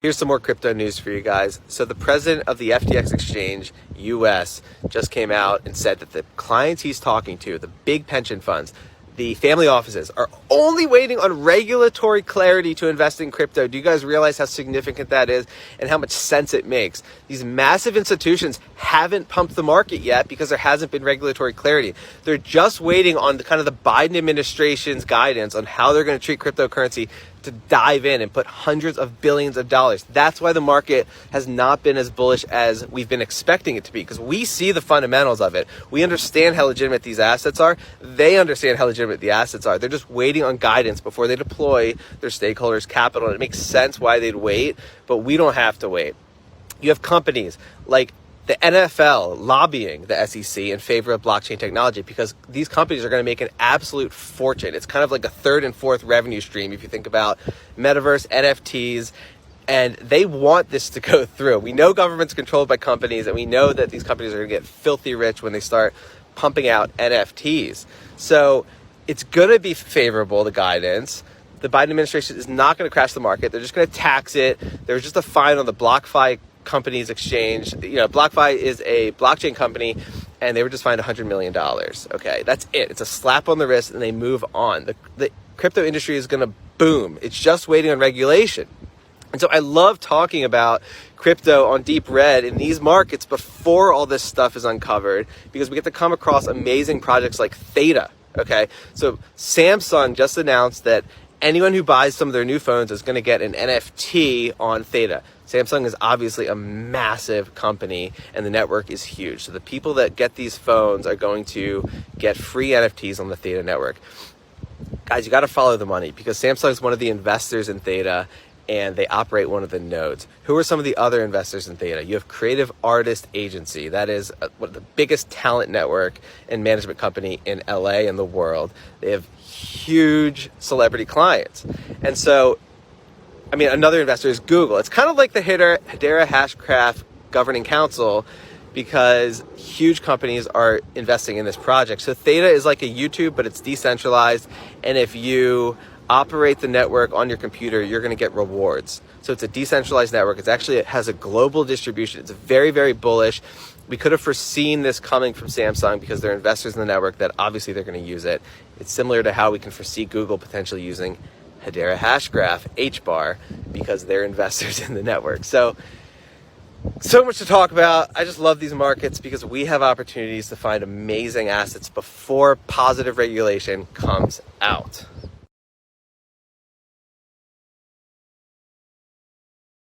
Here's some more crypto news for you guys. So the president of the FTX exchange, US, just came out and said that the clients he's talking to, the big pension funds, the family offices, are only waiting on regulatory clarity to invest in crypto. Do you guys realize how significant that is and how much sense it makes? These massive institutions haven't pumped the market yet because there hasn't been regulatory clarity. They're just waiting on the Biden administration's guidance on how they're going to treat cryptocurrency to dive in and put hundreds of billions of dollars. That's why the market has not been as bullish as we've been expecting it to be, because we see the fundamentals of it. We understand how legitimate these assets are. They understand how legitimate the assets are. They're just waiting on guidance before they deploy their stakeholders' capital. And it makes sense why they'd wait, but we don't have to wait. You have companies like the NFL lobbying the SEC in favor of blockchain technology because these companies are going to make an absolute fortune. It's kind of like a third and fourth revenue stream if you think about metaverse, NFTs, and they want this to go through. We know government's controlled by companies, and we know that these companies are going to get filthy rich when they start pumping out NFTs. So it's going to be favorable, the guidance. The Biden administration is not going to crash the market. They're just going to tax it. There's just a fine on the BlockFi company's exchange. BlockFi is a blockchain company, and they were just fined $100 million. Okay, that's it. It's a slap on the wrist, and they move on. The crypto industry is going to boom. It's just waiting on regulation. And so I love talking about crypto on Deep Red in these markets before all this stuff is uncovered, because we get to come across amazing projects like Theta. Okay, so Samsung just announced that anyone who buys some of their new phones is going to get an NFT on Theta. Samsung is obviously a massive company, and the network is huge. So the people that get these phones are going to get free NFTs on the Theta network. Guys, you got to follow the money, because Samsung is one of the investors in Theta, and they operate one of the nodes. Who are some of the other investors in Theta? You have Creative Artist Agency. That is one of the biggest talent network and management company in LA and the world. They have huge celebrity clients. And so, another investor is Google. It's kind of like the Hedera Hashgraph Governing Council, because huge companies are investing in this project. So Theta is like a YouTube, but it's decentralized. And if you operate the network on your computer, you're going to get rewards. So it's a decentralized network. It has a global distribution. It's very, very bullish. We could have foreseen this coming from Samsung because they're investors in the network, that obviously they're going to use it. It's similar to how we can foresee Google potentially using Hedera Hashgraph, HBAR, because they're investors in the network. So much to talk about. I just love these markets because we have opportunities to find amazing assets before positive regulation comes out.